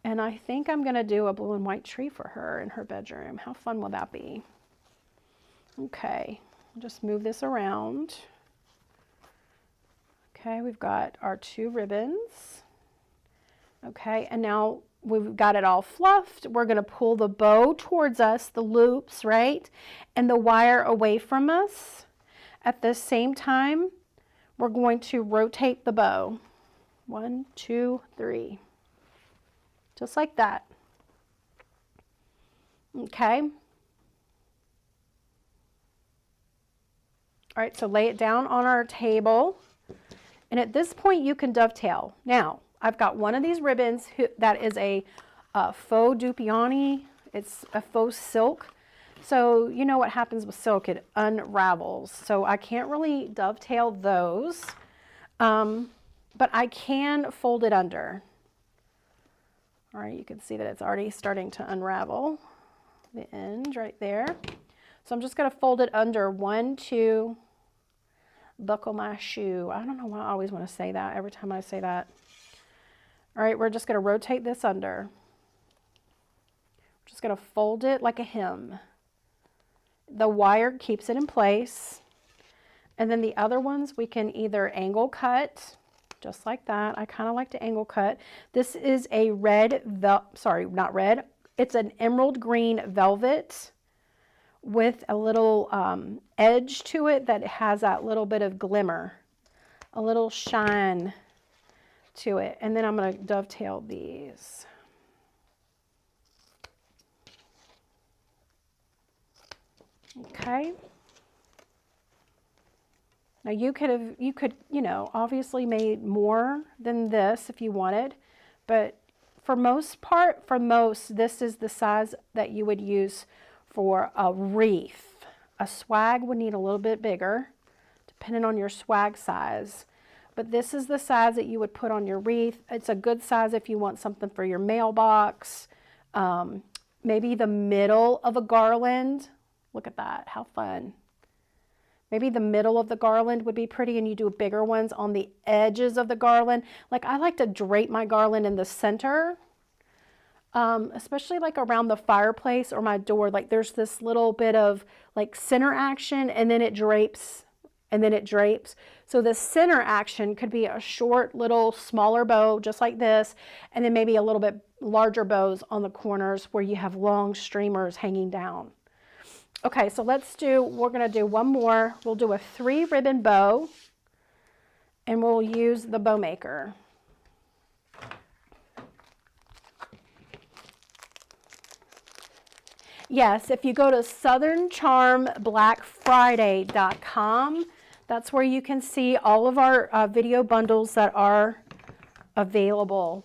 And I think I'm going to do a blue and white tree for her in her bedroom. How fun will that be? Okay, just move this around. Okay, we've got our 2 ribbons. Okay, and now we've got it all fluffed. We're going to pull the bow towards us, the loops, right? And the wire away from us. At the same time, we're going to rotate the bow. 1, 2, 3. Just like that. Okay. All right, so lay it down on our table. And at this point, you can dovetail. Now, I've got one of these ribbons that is a faux dupioni. It's a faux silk. So you know what happens with silk, it unravels. So I can't really dovetail those, but I can fold it under. All right, you can see that it's already starting to unravel the end right there. So I'm just going to fold it under. 1, 2, buckle my shoe. I don't know why I always want to say that every time I say that. All right, we're just going to rotate this under. Just going to fold it like a hem. The wire keeps it in place. And then the other ones we can either angle cut, just like that. I kind of like to angle cut. This is a it's an emerald green velvet with a little edge to it that has that little bit of glimmer, a little shine to it. And then I'm going to dovetail these. Okay. Now you could, you know, obviously made more than this if you wanted, but for most, this is the size that you would use for a wreath. A swag would need a little bit bigger, depending on your swag size. But this is the size that you would put on your wreath. It's a good size if you want something for your mailbox, maybe the middle of a garland. Look at that, how fun. Maybe the middle of the garland would be pretty, and you do bigger ones on the edges of the garland. Like I like to drape my garland in the center, especially like around the fireplace or my door. Like there's this little bit of like center action, and then it drapes, and then it drapes. So the center action could be a short little smaller bow just like this, and then maybe a little bit larger bows on the corners where you have long streamers hanging down. Okay, so we're going to do one more. We'll do a 3 ribbon bow, and we'll use the bow maker. Yes, if you go to southerncharmblackfriday.com, that's where you can see all of our video bundles that are available.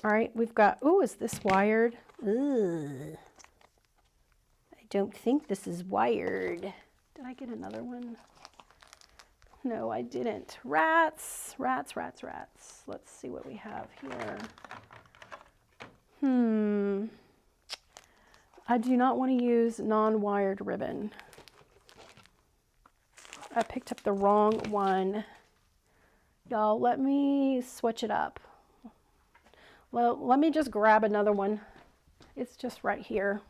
All right, we've got, oh, is this wired? Ugh. I don't think this is wired. Did I get another one? No, I didn't. Rats, rats, rats, rats. Let's see what we have here. I do not want to use non-wired ribbon. I picked up the wrong one. Y'all, let me switch it up. Well, let me just grab another one. It's just right here.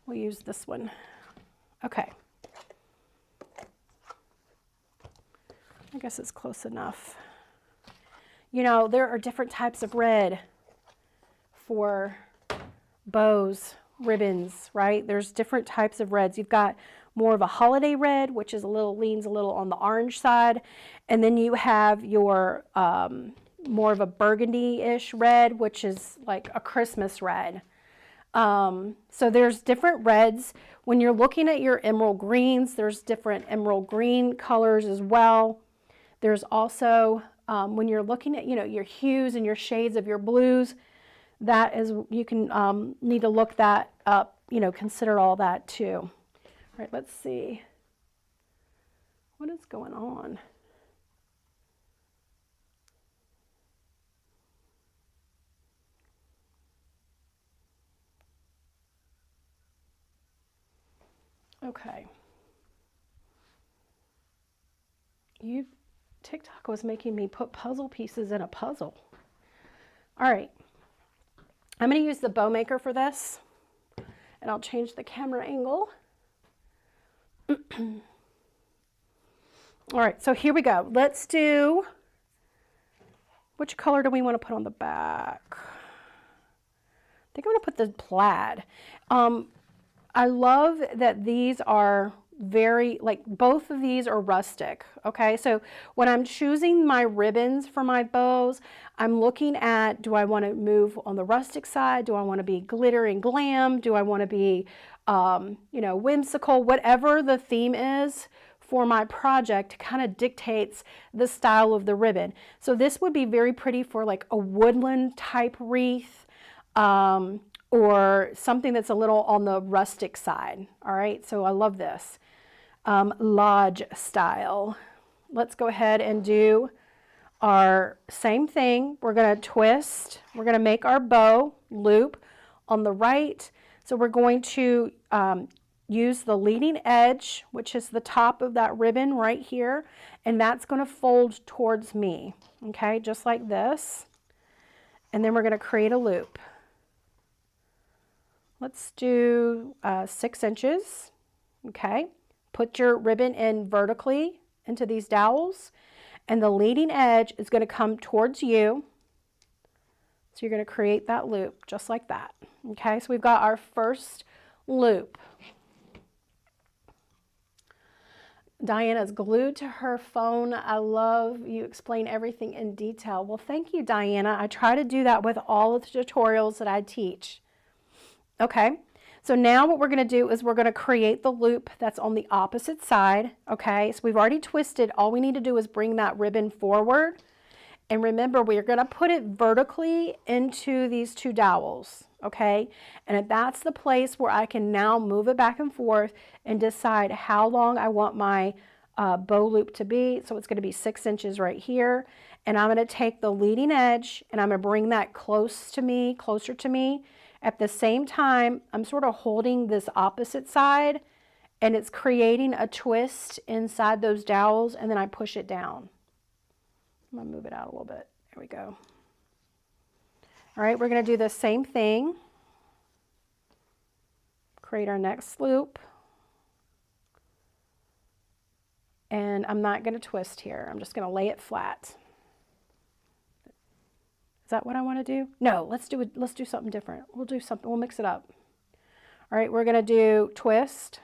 We'll use this one. Okay. I guess it's close enough. You know, there are different types of red for bows, ribbons, right? There's different types of reds. You've got more of a holiday red, which is leans a little on the orange side. And then you have your more of a burgundy-ish red, which is like a Christmas red. So there's different reds. When you're looking at your emerald greens, there's different emerald green colors as well. There's also, when you're looking at, you know, your hues and your shades of your blues, that is, you can need to look that up, you know, consider all that too. All right, let's see. What is going on? Okay. TikTok was making me put puzzle pieces in a puzzle. All right. I'm going to use the bow maker for this, and I'll change the camera angle. All right, so here we go. Let's do, which color do we want to put on the back? I think I'm going to put the plaid. I love that these are very, like, both of these are rustic, okay? So when I'm choosing my ribbons for my bows, I'm looking at, do I want to move on the rustic side? Do I want to be glitter and glam? Do I want to be, you know, whimsical? Whatever the theme is for my project kind of dictates the style of the ribbon. So this would be very pretty for like a woodland type wreath, or something that's a little on the rustic side. All right, so I love this. Lodge style. Let's go ahead and do our same thing. We're going to twist. We're going to make our bow loop on the right. So we're going to use the leading edge, which is the top of that ribbon right here, and that's going to fold towards me, okay, just like this. And then we're going to create a loop. Let's do 6 inches, okay. Put your ribbon in vertically into these dowels, and the leading edge is going to come towards you. So you're going to create that loop just like that, okay. So we've got our first loop. Diana's glued to her phone. I love you explain everything in detail. Well, thank you, Diana. I try to do that with all of the tutorials that I teach. Okay, so now what we're going to do is we're going to create the loop that's on the opposite side. Okay, so we've already twisted. All we need to do is bring that ribbon forward. And remember, we're going to put it vertically into these 2 dowels. Okay, and that's the place where I can now move it back and forth and decide how long I want my bow loop to be. So it's going to be 6 inches right here. And I'm going to take the leading edge and I'm going to bring that closer to me. At the same time, I'm sort of holding this opposite side, and it's creating a twist inside those dowels, and then I push it down. I'm going to move it out a little bit. There we go. All right, we're going to do the same thing. Create our next loop. And I'm not going to twist here. I'm just going to lay it flat. Is that what I want to do? No, let's do something different. We'll mix it up. All right, we're going to do twist.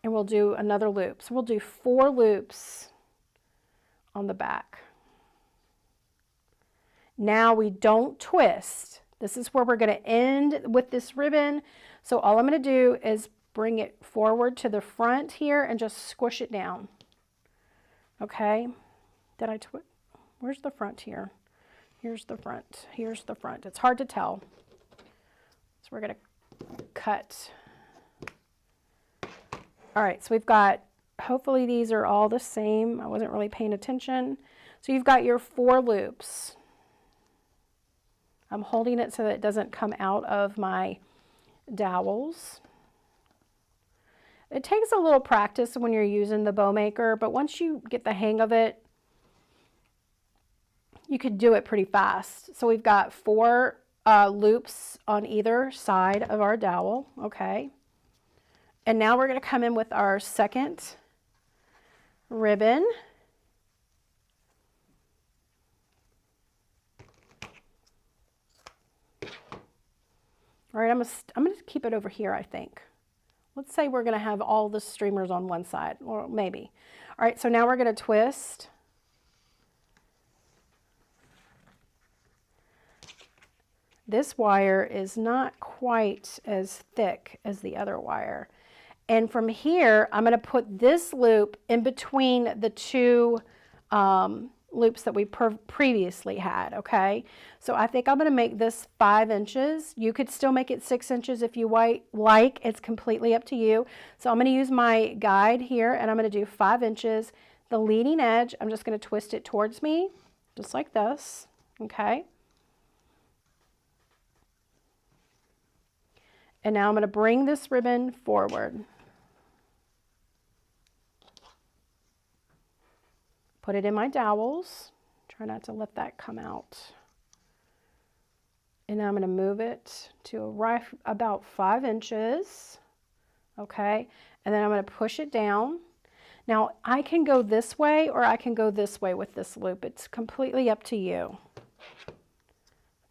And we'll do another loop. So we'll do 4 loops on the back. Now we don't twist. This is where we're going to end with this ribbon. So all I'm going to do is bring it forward to the front here and just squish it down. Okay. Did I twist? Where's the front here? Here's the front. Here's the front. It's hard to tell. So we're going to cut. All right, so we've got hopefully these are all the same. I wasn't really paying attention. So you've got your 4 loops. I'm holding it so that it doesn't come out of my dowels. It takes a little practice when you're using the bow maker, but once you get the hang of it, you could do it pretty fast. So we've got 4 loops on either side of our dowel, okay? And now we're going to come in with our second ribbon. All right, I'm going to keep it over here, I think. Let's say we're going to have all the streamers on one side, or maybe. All right, so now we're going to twist. This wire is not quite as thick as the other wire. And from here, I'm going to put this loop in between the 2 loops that we previously had, okay? So I think I'm going to make this 5 inches. You could still make it 6 inches if you like. It's completely up to you. So I'm going to use my guide here, and I'm going to do 5 inches. The leading edge, I'm just going to twist it towards me, just like this, okay? And now I'm going to bring this ribbon forward. Put it in my dowels. Try not to let that come out. And now I'm going to move it to about 5 inches. Okay. And then I'm going to push it down. Now I can go this way or I can go this way with this loop. It's completely up to you. I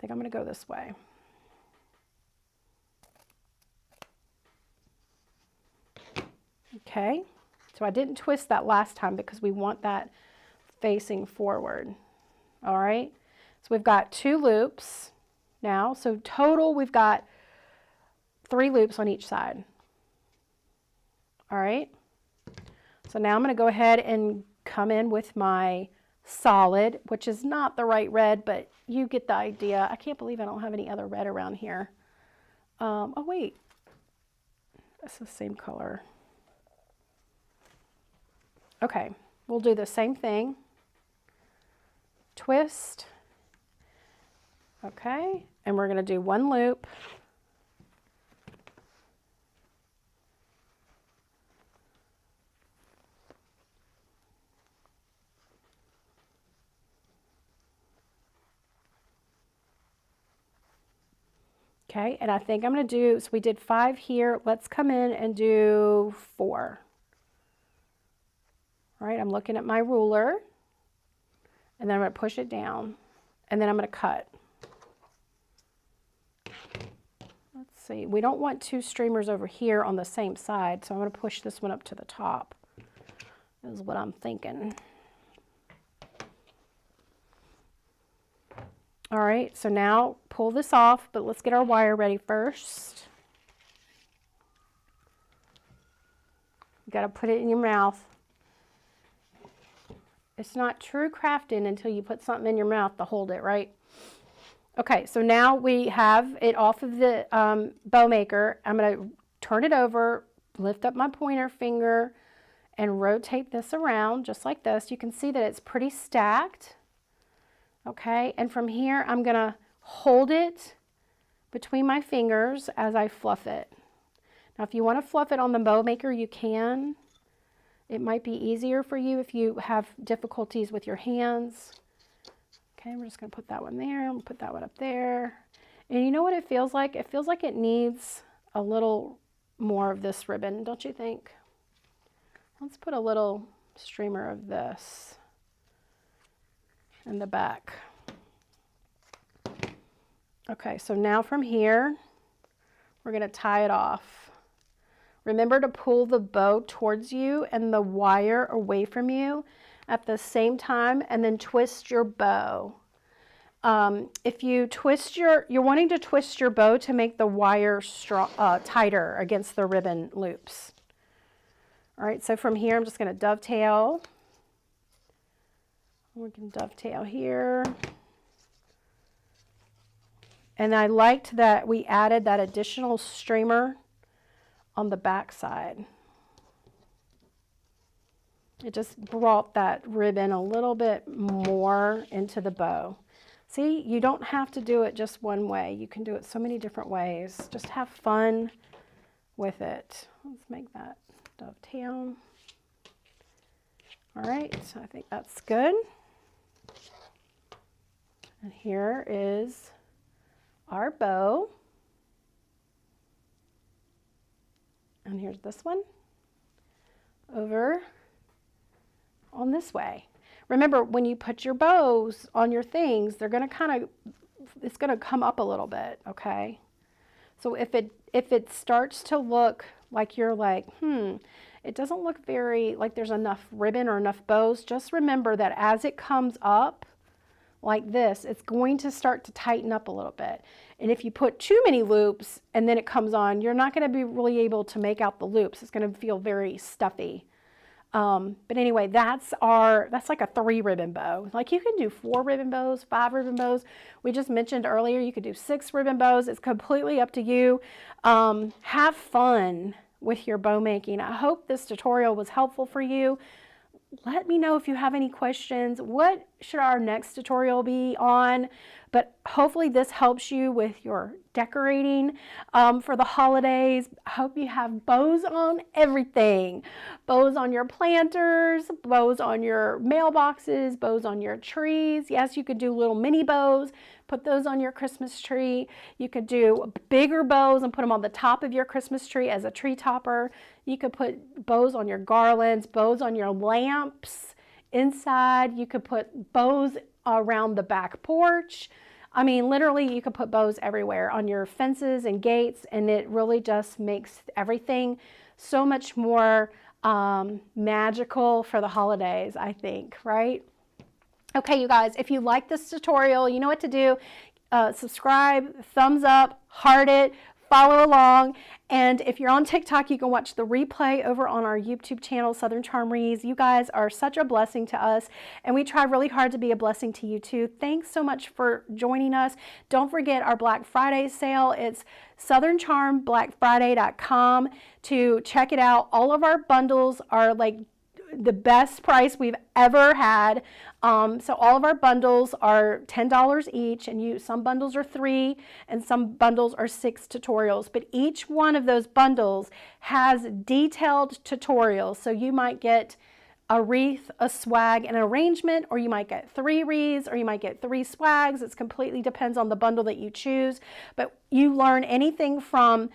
think I'm going to go this way. Okay. So I didn't twist that last time because we want that facing forward. All right, so we've got 2 loops now. So total, we've got 3 loops on each side. All right, so now I'm going to go ahead and come in with my solid, which is not the right red, but you get the idea. I can't believe I don't have any other red around here. Oh wait, that's the same color. Okay, we'll do the same thing. Twist. Okay, and we're going to do 1 loop. Okay, and I think I'm going to do, so we did 5 here. Let's come in and do 4. All right, I'm looking at my ruler. And then I'm going to push it down, and then I'm going to cut. Let's see, we don't want 2 streamers over here on the same side, so I'm going to push this one up to the top, is what I'm thinking. All right, so now pull this off, but let's get our wire ready first. You got to put it in your mouth. It's not true crafting until you put something in your mouth to hold it, right? Okay, so now we have it off of the bow maker. I'm going to turn it over, lift up my pointer finger, and rotate this around just like this. You can see that it's pretty stacked. Okay, and from here I'm going to hold it between my fingers as I fluff it. Now if you want to fluff it on the bow maker, you can. It might be easier for you if you have difficulties with your hands. Okay, we're just going to put that one there. I'm going to put that one up there. And you know what it feels like? It feels like it needs a little more of this ribbon, don't you think? Let's put a little streamer of this in the back. Okay, so now from here, we're going to tie it off. Remember to pull the bow towards you and the wire away from you at the same time, and then twist your bow. If you twist you're wanting to twist your bow to make the wire tighter against the ribbon loops. All right, so from here I'm just going to dovetail. We can dovetail here. And I liked that we added that additional streamer on the back side. It just brought that ribbon a little bit more into the bow. See, you don't have to do it just one way. You can do it so many different ways. Just have fun with it. Let's make that dovetail. All right, so I think that's good. And here is our bow. And here's this one over on this way. Remember, when you put your bows on your things, they're going to it's going to come up a little bit, okay? So if it starts to look like you're like, it doesn't look very like there's enough ribbon or enough bows, just remember that as it comes up like this, it's going to start to tighten up a little bit. And if you put too many loops and then it comes on, you're not going to be really able to make out the loops. It's going to feel very stuffy. But anyway, that's like a 3 ribbon bow. Like you can do 4 ribbon bows, 5 ribbon bows. We just mentioned earlier, you could do 6 ribbon bows. It's completely up to you. Have fun with your bow making. I hope this tutorial was helpful for you. Let me know if you have any questions. What should our next tutorial be on? But hopefully this helps you with your decorating for the holidays. I hope you have bows on everything. Bows on your planters, bows on your mailboxes, bows on your trees. Yes, you could do little mini bows. Put those on your Christmas tree. You could do bigger bows and put them on the top of your Christmas tree as a tree topper. You could put bows on your garlands, bows on your lamps inside. You could put bows around the back porch. I mean, literally, you could put bows everywhere on your fences and gates, and it really just makes everything so much more magical for the holidays, I think, right? Okay, you guys, if you like this tutorial, you know what to do. Subscribe, thumbs up, heart it, follow along. And if you're on TikTok, you can watch the replay over on our YouTube channel, Southern Charm Rees. You guys are such a blessing to us, and we try really hard to be a blessing to you too. Thanks so much for joining us. Don't forget our Black Friday sale. It's southerncharmblackfriday.com to check it out. All of our bundles are like the best price we've ever had. So all of our bundles are $10 each, and some bundles are 3 and some bundles are 6 tutorials, but each one of those bundles has detailed tutorials. So you might get a wreath, a swag, and an arrangement, or you might get 3 wreaths, or you might get 3 swags. It completely depends on the bundle that you choose, but you learn anything from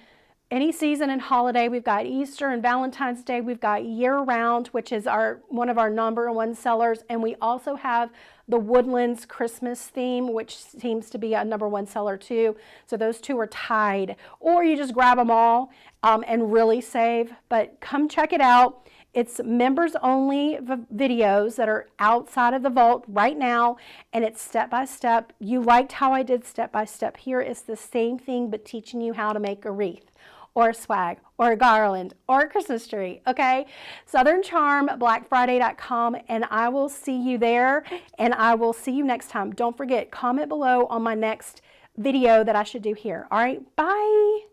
any season and holiday. We've got Easter and Valentine's Day. We've got year-round, which is one of our #1 sellers. And we also have the Woodlands Christmas theme, which seems to be a #1 seller too. So those 2 are tied. Or you just grab them all and really save. But come check it out. It's members-only videos that are outside of the vault right now, and it's step-by-step. You liked how I did step-by-step here. It's the same thing, but teaching you how to make a wreath, or a swag, or a garland, or a Christmas tree, okay? SouthernCharmBlackFriday.com, and I will see you there, and I will see you next time. Don't forget, comment below on my next video that I should do here. All right, bye.